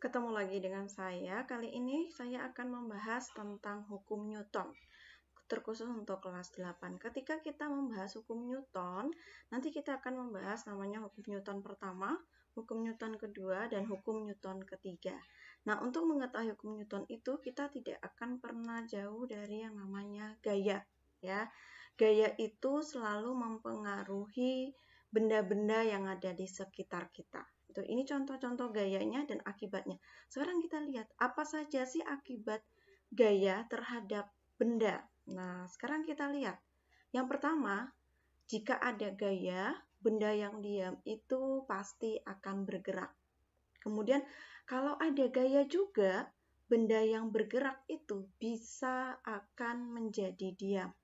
Ketemu lagi dengan saya. Kali ini saya akan membahas tentang hukum Newton, terkhusus untuk kelas 8. Ketika kita membahas hukum Newton, nanti kita akan membahas namanya hukum Newton pertama, hukum Newton kedua, dan hukum Newton ketiga. Nah, untuk mengetahui hukum Newton itu, kita tidak akan pernah jauh dari yang namanya gaya, ya. Gaya itu selalu mempengaruhi benda-benda yang ada di sekitar kita. Ini contoh-contoh gayanya dan akibatnya. Sekarang kita lihat apa saja sih akibat gaya terhadap benda. Nah, sekarang kita lihat. Yang pertama, jika ada gaya, benda yang diam itu pasti akan bergerak. Kemudian, kalau ada gaya juga, benda yang bergerak itu bisa akan menjadi diam.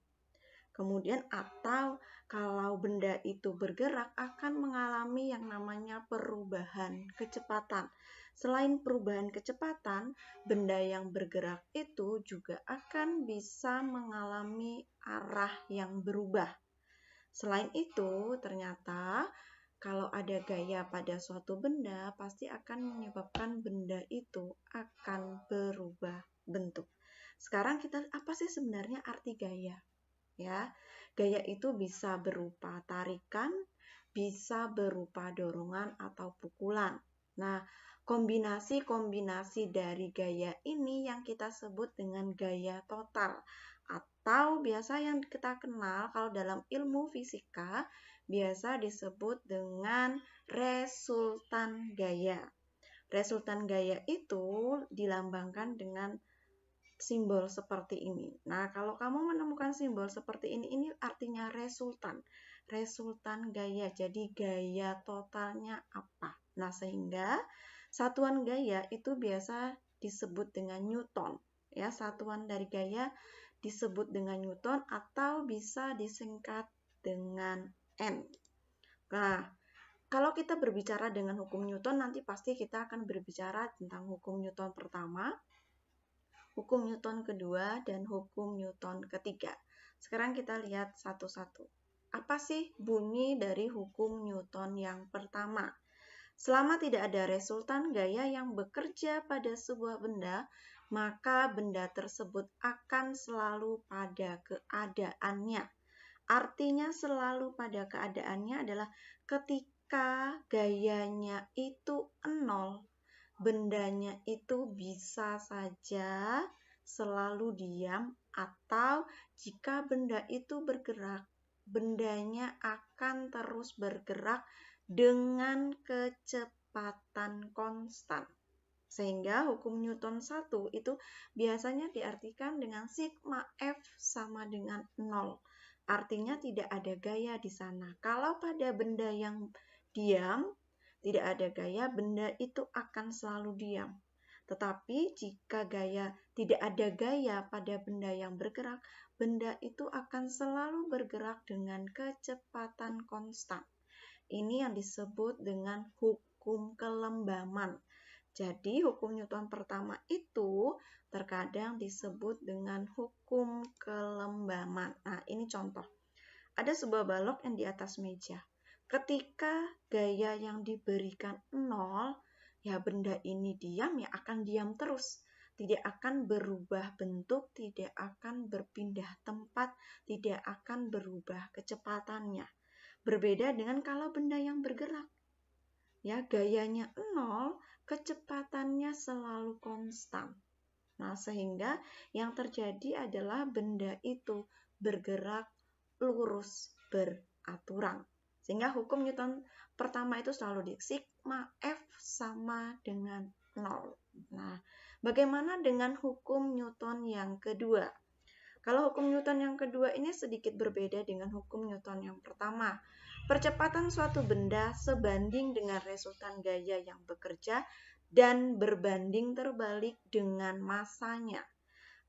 Kemudian atau kalau benda itu bergerak akan mengalami yang namanya perubahan kecepatan. Selain perubahan kecepatan, benda yang bergerak itu juga akan bisa mengalami arah yang berubah. Selain itu, ternyata kalau ada gaya pada suatu benda, pasti akan menyebabkan benda itu akan berubah bentuk. Sekarang apa sih sebenarnya arti gaya? Ya, gaya itu bisa berupa tarikan, bisa berupa dorongan atau pukulan. Nah, kombinasi-kombinasi dari gaya ini yang kita sebut dengan gaya total, atau biasa yang kita kenal kalau dalam ilmu fisika biasa disebut dengan resultan gaya. Resultan gaya itu dilambangkan dengan simbol seperti ini. Nah, kalau kamu menemukan simbol seperti ini artinya resultan. Resultan gaya. Jadi gaya totalnya apa? Nah, sehingga satuan gaya itu biasa disebut dengan Newton. Ya, satuan dari gaya disebut dengan Newton atau bisa disingkat dengan N. Nah, kalau kita berbicara dengan hukum Newton, nanti pasti kita akan berbicara tentang hukum Newton pertama, hukum Newton kedua, dan hukum Newton ketiga. Sekarang kita lihat satu-satu. Apa sih bunyi dari hukum Newton yang pertama? Selama tidak ada resultan gaya yang bekerja pada sebuah benda, maka benda tersebut akan selalu pada keadaannya. Artinya selalu pada keadaannya adalah ketika gayanya itu 0, bendanya itu bisa saja selalu diam, atau jika benda itu bergerak, bendanya akan terus bergerak dengan kecepatan konstan. Sehingga hukum Newton 1 itu biasanya diartikan dengan sigma F sama dengan 0. Artinya tidak ada gaya di sana. Kalau pada benda yang diam, tidak ada gaya, benda itu akan selalu diam. Tetapi jika tidak ada gaya pada benda yang bergerak, benda itu akan selalu bergerak dengan kecepatan konstan. Ini yang disebut dengan hukum kelembaman. Jadi hukum Newton pertama itu terkadang disebut dengan hukum kelembaman. Nah, ini contoh. Ada sebuah balok yang di atas meja. Ketika gaya yang diberikan 0, ya benda ini diam, ya akan diam terus. Tidak akan berubah bentuk, tidak akan berpindah tempat, tidak akan berubah kecepatannya. Berbeda dengan kalau benda yang bergerak. Ya, gayanya 0, kecepatannya selalu konstan. Nah, sehingga yang terjadi adalah benda itu bergerak lurus beraturan. Sehingga hukum Newton pertama itu selalu di sigma F sama dengan 0. Nah, bagaimana dengan hukum Newton yang kedua? Kalau hukum Newton yang kedua ini sedikit berbeda dengan hukum Newton yang pertama. Percepatan suatu benda sebanding dengan resultan gaya yang bekerja dan berbanding terbalik dengan masanya.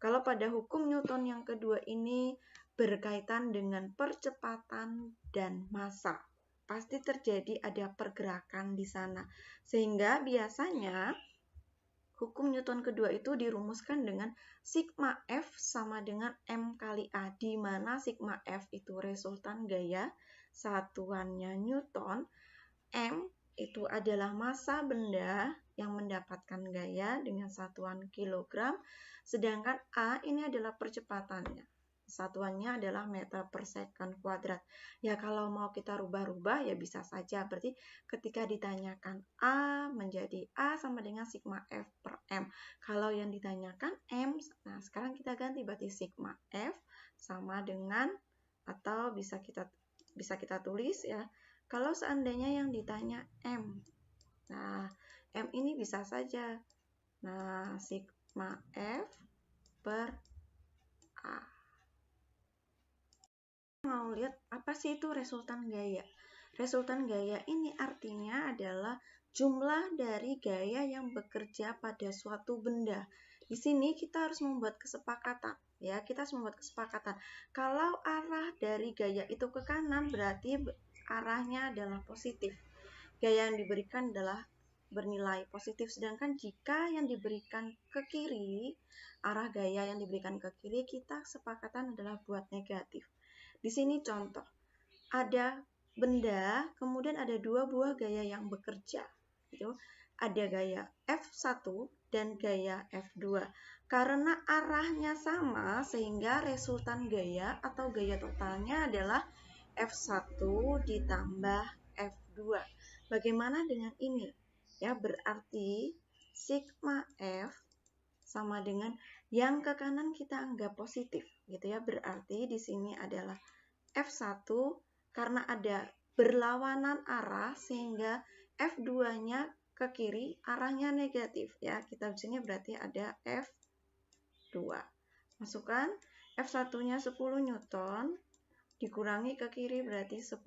Kalau pada hukum Newton yang kedua ini berkaitan dengan percepatan dan massa. Pasti terjadi ada pergerakan di sana. Sehingga biasanya hukum Newton kedua itu dirumuskan dengan sigma F sama dengan M kali A, di mana sigma F itu resultan gaya, satuannya Newton, M itu adalah massa benda yang mendapatkan gaya dengan satuan kilogram, sedangkan A ini adalah percepatannya. Satuannya adalah meter per second kuadrat. Ya kalau mau kita rubah-rubah ya bisa saja. Berarti ketika ditanyakan A menjadi A sama dengan sigma F per M. Kalau yang ditanyakan M, nah sekarang kita ganti berarti sigma F sama dengan, atau bisa kita tulis ya, kalau seandainya yang ditanya M. Nah, M ini bisa saja. Nah, sigma F per A. Mau lihat apa sih itu resultan gaya? Resultan gaya ini artinya adalah jumlah dari gaya yang bekerja pada suatu benda. Di sini kita harus membuat kesepakatan, ya. Kita harus membuat kesepakatan. Kalau arah dari gaya itu ke kanan, berarti arahnya adalah positif. Gaya yang diberikan adalah bernilai positif, sedangkan jika yang diberikan ke kiri, arah gaya yang diberikan ke kiri, kita kesepakatan adalah buat negatif. Di sini contoh, ada benda, kemudian ada dua buah gaya yang bekerja. Itu ada gaya F1 dan gaya F2. Karena arahnya sama, sehingga resultan gaya atau gaya totalnya adalah F1 ditambah F2. Bagaimana dengan ini? Ya, berarti sigma F sama dengan yang ke kanan kita anggap positif, gitu ya. Berarti di sini adalah F1 karena ada berlawanan arah sehingga F2-nya ke kiri arahnya negatif ya. Kita di sini berarti ada F2. Masukkan F1-nya 10 Newton dikurangi ke kiri berarti 10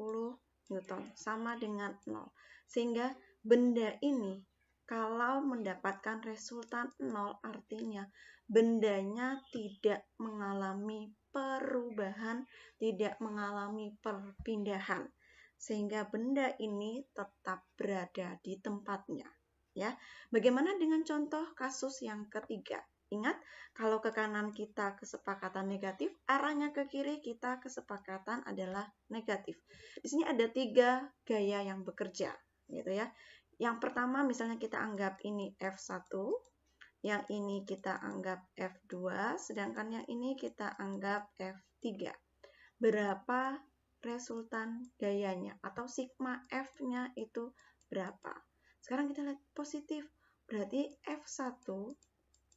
Newton sama dengan 0. Sehingga benda ini kalau mendapatkan resultan 0 artinya bendanya tidak mengalami perubahan, tidak mengalami perpindahan. Sehingga benda ini tetap berada di tempatnya. Ya. Bagaimana dengan contoh kasus yang ketiga? Ingat, kalau ke kanan kita kesepakatan negatif, arahnya ke kiri kita kesepakatan adalah negatif. Di sini ada 3 gaya yang bekerja, gitu ya. Yang pertama misalnya kita anggap ini F1, yang ini kita anggap F2, sedangkan yang ini kita anggap F3. Berapa resultan gayanya atau sigma F-nya itu berapa? Sekarang kita lihat positif, berarti F1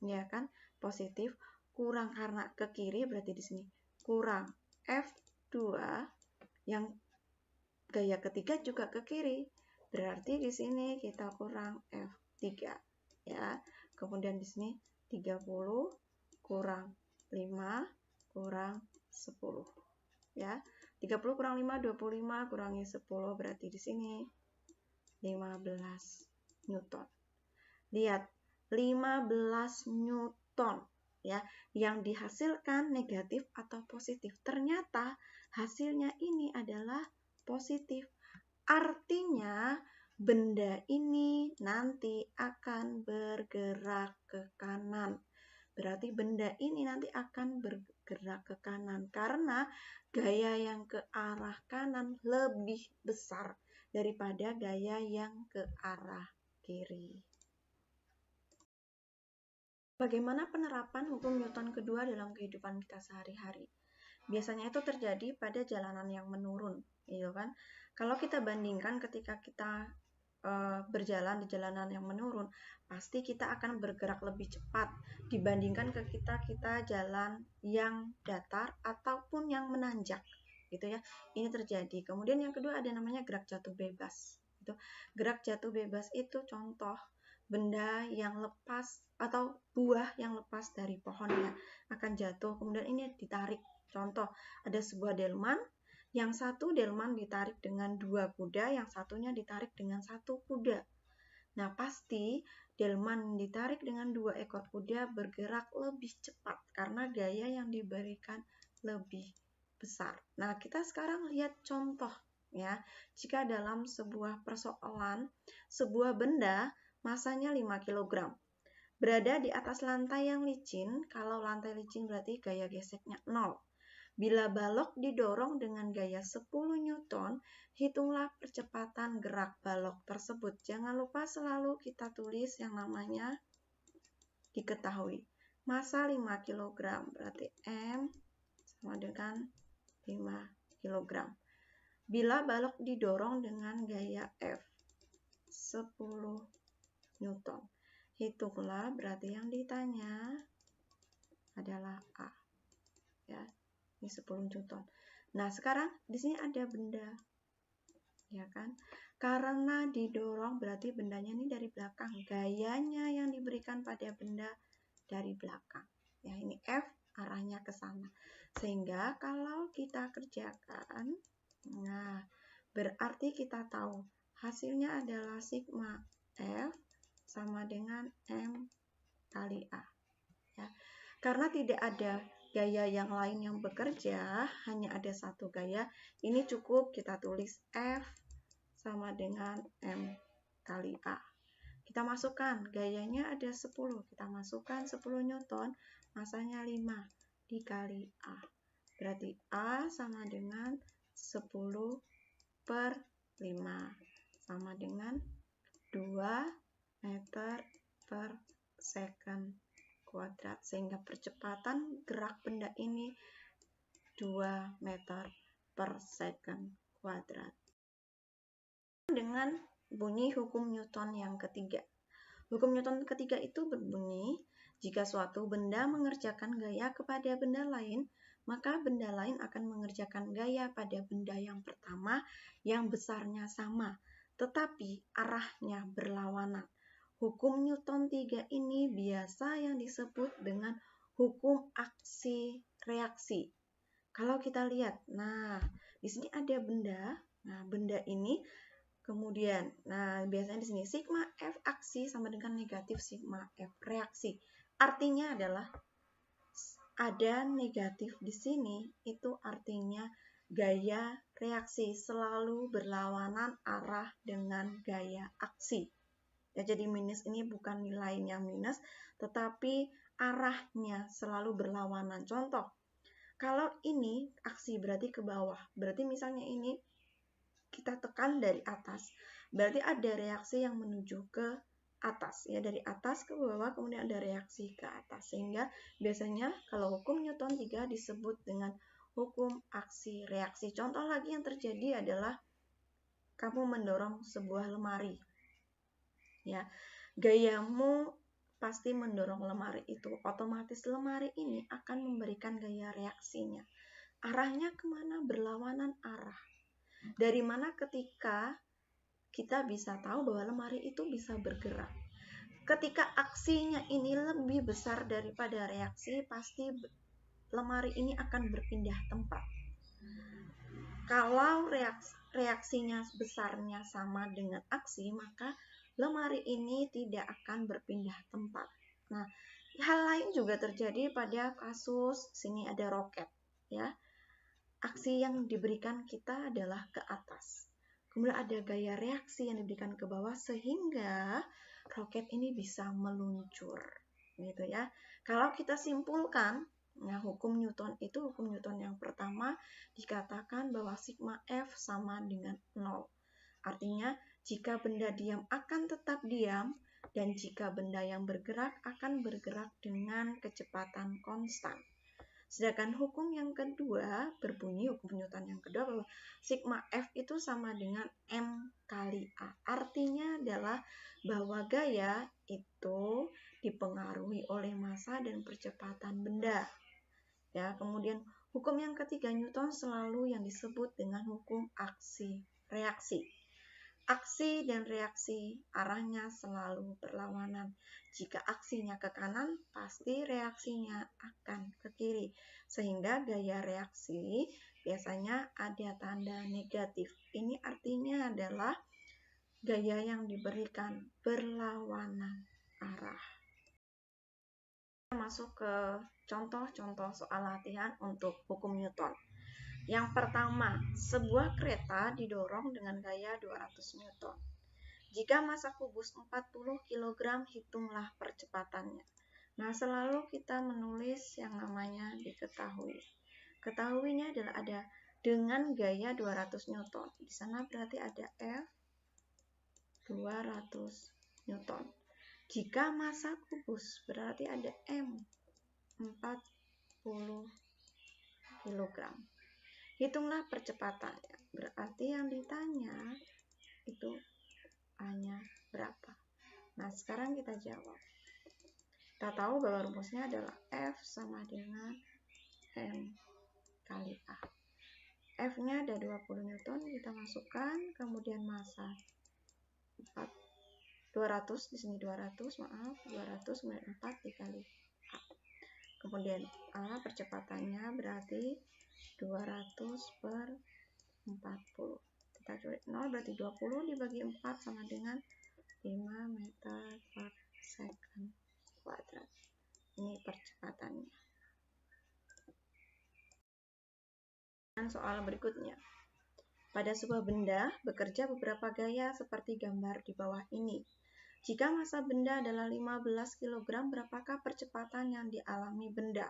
ya kan positif, kurang karena ke kiri berarti di sini kurang F2 yang gaya ketiga juga ke kiri, berarti di sini kita kurang F3 ya. Kemudian di sini 30 kurang 5 kurang 10 ya. 30 kurang 5 25 kurangi 10 berarti di sini 15 Newton. Lihat 15 Newton ya, yang dihasilkan negatif atau positif. Ternyata hasilnya ini adalah positif. Artinya benda ini nanti akan bergerak ke kanan. Berarti benda ini nanti akan bergerak ke kanan karena gaya yang ke arah kanan lebih besar daripada gaya yang ke arah kiri. Bagaimana penerapan hukum Newton kedua dalam kehidupan kita sehari-hari? Biasanya itu terjadi pada jalanan yang menurun, gitu kan? Kalau kita bandingkan ketika kita berjalan di jalanan yang menurun, pasti kita akan bergerak lebih cepat dibandingkan kita jalan yang datar ataupun yang menanjak, gitu ya. Ini terjadi. Kemudian yang kedua ada namanya gerak jatuh bebas. Gitu. Gerak jatuh bebas itu contoh benda yang lepas atau buah yang lepas dari pohonnya akan jatuh, kemudian ini ditarik. Contoh, ada sebuah delman, yang satu delman ditarik dengan 2 kuda, yang satunya ditarik dengan 1 kuda. Nah, pasti delman ditarik dengan 2 ekor kuda bergerak lebih cepat karena gaya yang diberikan lebih besar. Nah, kita sekarang lihat contoh ya. Jika dalam sebuah persoalan, sebuah benda masanya 5 kg. berada di atas lantai yang licin. Kalau lantai licin berarti gaya geseknya 0. Bila balok didorong dengan gaya 10 Newton, hitunglah percepatan gerak balok tersebut. Jangan lupa selalu kita tulis yang namanya diketahui. Massa 5 kg, berarti M sama dengan 5 kg. Bila balok didorong dengan gaya F, 10 Newton. Hitunglah, berarti yang ditanya adalah A. Ya, ini 10 Newton. Nah, sekarang di sini ada benda. Ya kan? Karena didorong berarti bendanya ini dari belakang. Gayanya yang diberikan pada benda dari belakang. Ya, ini F arahnya ke sana. Sehingga kalau kita kerjakan, nah, berarti kita tahu hasilnya adalah sigma F sama dengan M kali A. Ya. Karena tidak ada gaya yang lain yang bekerja, hanya ada satu gaya, ini cukup kita tulis F sama dengan M kali A. Kita masukkan, gayanya ada 10, kita masukkan 10 Newton, massanya 5 dikali A. Berarti A sama dengan 10 per 5, sama dengan 2 meter per second kuadrat. Sehingga percepatan gerak benda ini 2 meter per second kuadrat. Dengan bunyi hukum Newton yang ketiga. Hukum Newton ketiga itu berbunyi, jika suatu benda mengerjakan gaya kepada benda lain, maka benda lain akan mengerjakan gaya pada benda yang pertama yang besarnya sama, tetapi arahnya berlawanan. Hukum Newton 3 ini biasa yang disebut dengan hukum aksi reaksi. Kalau kita lihat, nah di sini ada benda. Nah, benda ini kemudian, nah biasanya di sini sigma F aksi sama dengan negatif sigma F reaksi. Artinya adalah ada negatif di sini, itu artinya gaya reaksi selalu berlawanan arah dengan gaya aksi. Ya, jadi minus ini bukan nilainya minus, tetapi arahnya selalu berlawanan. Contoh, kalau ini aksi berarti ke bawah, berarti misalnya ini kita tekan dari atas, berarti ada reaksi yang menuju ke atas, ya, dari atas ke bawah, kemudian ada reaksi ke atas. Sehingga biasanya kalau hukum Newton 3 disebut dengan hukum aksi reaksi. Contoh lagi yang terjadi adalah kamu mendorong sebuah lemari. Ya, gayamu pasti mendorong lemari itu, otomatis lemari ini akan memberikan gaya reaksinya. Arahnya kemana? Berlawanan arah. Dari mana ketika kita bisa tahu bahwa lemari itu bisa bergerak? Ketika aksinya ini lebih besar daripada reaksi, pasti lemari ini akan berpindah tempat. Kalau reaksinya besarnya sama dengan aksi, maka lemari ini tidak akan berpindah tempat. Nah, hal lain juga terjadi pada kasus sini ada roket, ya. Aksi yang diberikan kita adalah ke atas. Kemudian ada gaya reaksi yang diberikan ke bawah sehingga roket ini bisa meluncur, gitu ya. Kalau kita simpulkan, nah hukum Newton itu hukum Newton yang pertama dikatakan bahwa sigma F sama dengan 0. Artinya jika benda diam akan tetap diam dan jika benda yang bergerak akan bergerak dengan kecepatan konstan. Sedangkan hukum yang kedua berbunyi, hukum Newton yang kedua, bahwa sigma F itu sama dengan M kali A. Artinya adalah bahwa gaya itu dipengaruhi oleh massa dan percepatan benda. Ya, kemudian hukum yang ketiga Newton selalu yang disebut dengan hukum aksi reaksi. Aksi dan reaksi arahnya selalu berlawanan. Jika aksinya ke kanan, pasti reaksinya akan ke kiri. Sehingga gaya reaksi biasanya ada tanda negatif. Ini artinya adalah gaya yang diberikan berlawanan arah. Kita masuk ke contoh-contoh soal latihan untuk hukum Newton. Yang pertama, sebuah kereta didorong dengan gaya 200 Newton. Jika massa kubus 40 kg, hitunglah percepatannya. Nah, selalu kita menulis yang namanya diketahui. Ketahuinya adalah ada dengan gaya 200 Newton. Di sana berarti ada F 200 Newton. Jika massa kubus berarti ada M 40 kg. Hitunglah percepatannya. Berarti yang ditanya itu A-nya berapa. Nah, sekarang kita jawab. Kita tahu bahwa rumusnya adalah F sama dengan M kali A. F-nya ada 20 Newton, kita masukkan, kemudian massa 200, di sini 200, maaf, 200 kemudian 4 dikali A. Kemudian A percepatannya berarti 200 per 40. Kita coret 0 berarti 20 dibagi 4 sama dengan 5 meter per second kuadrat. Ini percepatannya. Dan soal berikutnya. Pada sebuah benda bekerja beberapa gaya seperti gambar di bawah ini. Jika massa benda adalah 15 kg, berapakah percepatan yang dialami benda?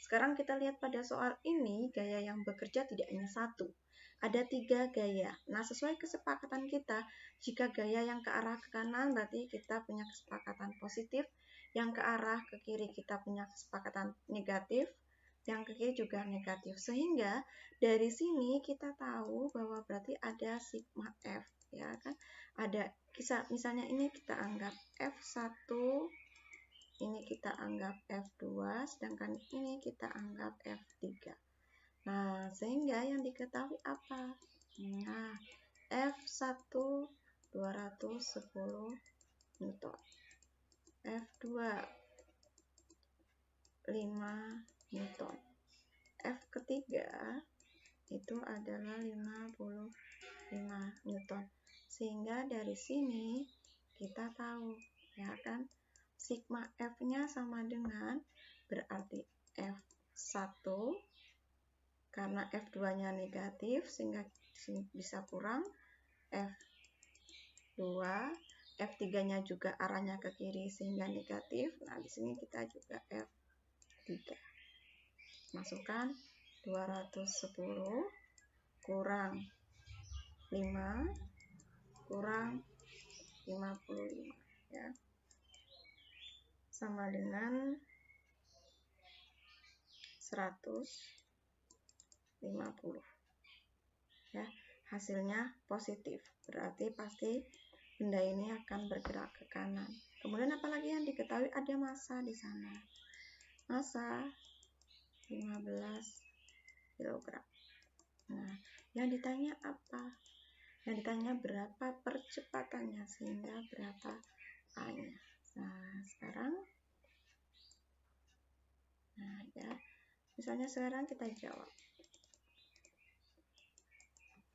Sekarang kita lihat pada soal ini, gaya yang bekerja tidak hanya satu. Ada 3 gaya. Nah, sesuai kesepakatan kita, jika gaya yang ke arah ke kanan berarti kita punya kesepakatan positif, yang ke arah ke kiri kita punya kesepakatan negatif, yang ke kiri juga negatif. Sehingga dari sini kita tahu bahwa berarti ada sigma F, ya kan? Ada misalnya ini kita anggap F1, ini kita anggap F2, sedangkan ini kita anggap F3. Nah, sehingga yang diketahui apa? Nah, F1 210 Newton, F2 5 Newton, F ketiga itu adalah 55 Newton. Sehingga dari sini kita tahu, ya kan, sigma F-nya sama dengan berarti F1 karena F2-nya negatif sehingga sini bisa kurang, F2, F3-nya juga arahnya ke kiri sehingga negatif. Nah, di sini kita juga F3. Masukkan 210 kurang 5 kurang 55, ya, sama dengan 150, ya. Hasilnya positif, berarti pasti benda ini akan bergerak ke kanan. Kemudian apalagi yang diketahui, ada massa di sana, massa 15 kg. Nah, yang ditanya apa? Yang ditanya berapa percepatannya, sehingga berapa A-nya. Nah, sekarang, nah ya, misalnya sekarang kita jawab.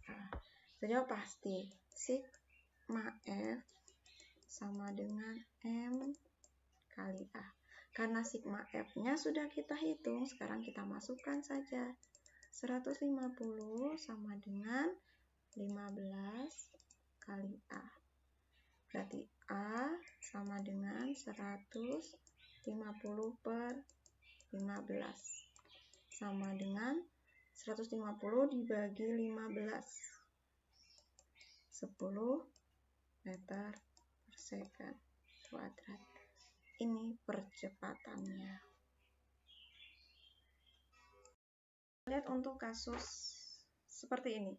Nah, kita jawab pasti sigma F sama dengan M kali A. Karena sigma F-nya sudah kita hitung, sekarang kita masukkan saja. 150 sama dengan 15 kali A. Berarti A sama dengan 150 per 15. Sama dengan 150 dibagi 15. 10 meter per second kuadrat. Ini percepatannya. Lihat untuk kasus seperti ini.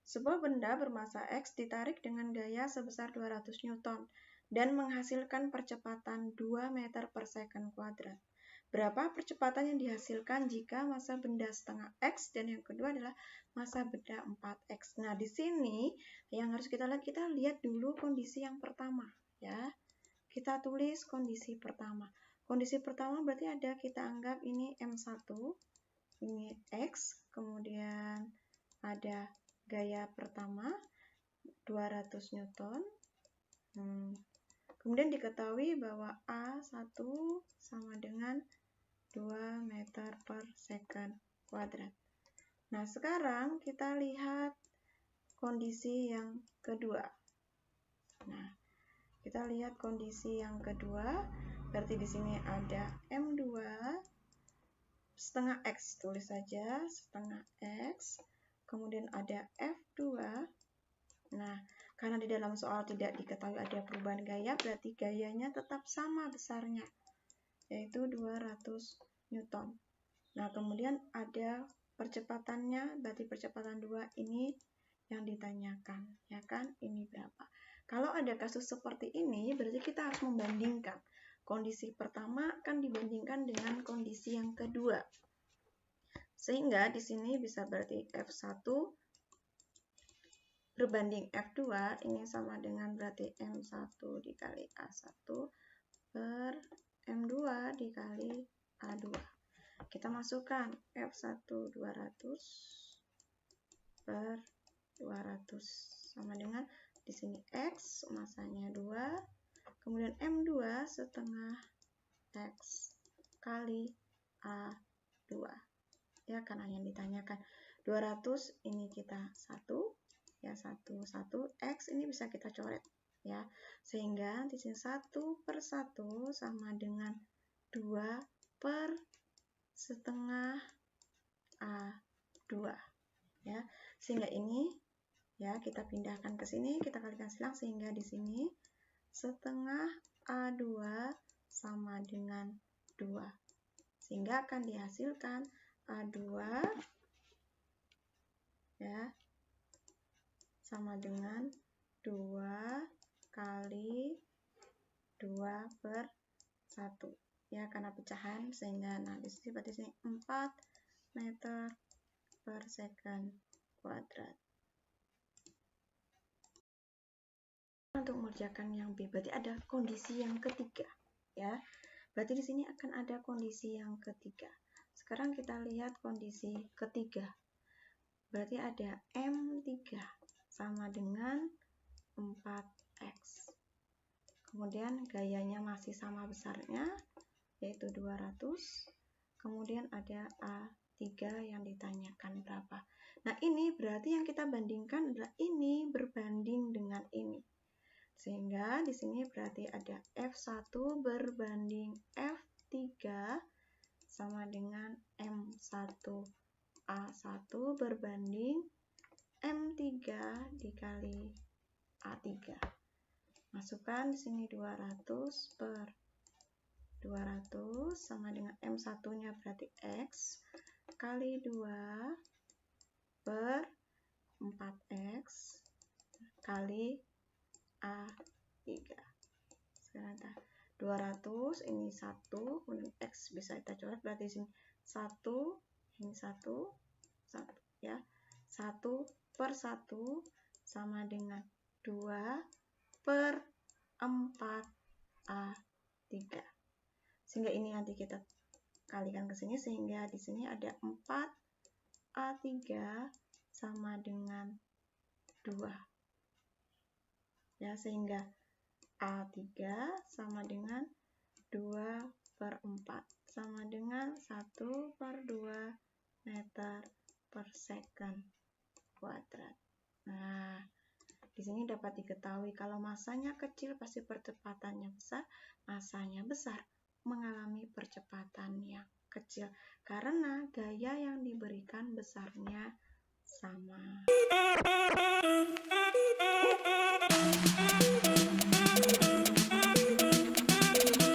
Sebuah benda bermassa X ditarik dengan gaya sebesar 200 Newton dan menghasilkan percepatan 2 meter per second kuadrat. Berapa percepatan yang dihasilkan jika massa benda setengah X dan yang kedua adalah massa benda 4X. Nah, di sini yang harus kita lihat dulu kondisi yang pertama, ya. Kita tulis kondisi pertama. Kondisi pertama berarti ada, kita anggap ini M1, ini X, kemudian ada gaya pertama 200 Newton. Kemudian diketahui bahwa A1 sama dengan 2 meter per second kuadrat. Nah, sekarang kita lihat kondisi yang kedua. Nah, kita lihat kondisi yang kedua, berarti di sini ada M2 setengah X, tulis saja setengah X, kemudian ada F2. Nah, karena di dalam soal tidak diketahui ada perubahan gaya, berarti gayanya tetap sama besarnya, yaitu 200 Newton. Nah, kemudian ada percepatannya, berarti percepatan 2 ini yang ditanyakan, ya kan? Ini berapa? Kalau ada kasus seperti ini, berarti kita harus membandingkan. Kondisi pertama akan dibandingkan dengan kondisi yang kedua. Sehingga di sini bisa berarti F1 berbanding F2, ini sama dengan berarti M1 dikali A1 per M2 dikali A2. Kita masukkan F1 200 per 200 sama dengan di sini X masanya 2, kemudian M2 setengah X kali A2. Ya, karena yang ditanyakan 200 ini kita 1, ya 1 X ini bisa kita coret, ya. Sehingga di sini 1 per 1 sama dengan 2 per setengah A2, ya. Sehingga ini, ya, kita pindahkan ke sini, kita kalikan silang, sehingga di sini setengah A2 sama dengan 2. Sehingga akan dihasilkan A2, ya, sama dengan 2 kali 2 per 1. Ya, karena pecahan, sehingga nah di sini berarti sini 4 meter per second kuadrat. Untuk mengerjakan yang B, berarti ada kondisi yang ketiga, ya. Berarti di sini akan ada kondisi yang ketiga. Sekarang kita lihat kondisi ketiga. Berarti ada M3 sama dengan 4X. Kemudian gayanya masih sama besarnya, yaitu 200. Kemudian ada A3 yang ditanyakan berapa. Nah, ini berarti yang kita bandingkan adalah ini berbanding dengan ini. Sehingga di sini berarti ada F1 berbanding F3 sama dengan M1 A1 berbanding M3 dikali A3. Masukkan di sini 200 per 200 sama dengan M1-nya berarti X kali 2 per 4X kali A3. Sekarang 200 ini 1, kemudian X bisa kita coret, berarti di sini 1, ini 1, ya. 1 per 1 sama dengan 2 per 4A3. Sehingga ini nanti kita kalikan ke sini, sehingga di sini ada 4A3 sama dengan 2. Ya, sehingga A3 sama dengan 2 per 4 sama dengan 1 per 2 meter per second kuadrat. Nah, di sini dapat diketahui kalau masanya kecil pasti percepatannya besar, masanya besar mengalami percepatan yang kecil karena gaya yang diberikan besarnya sama.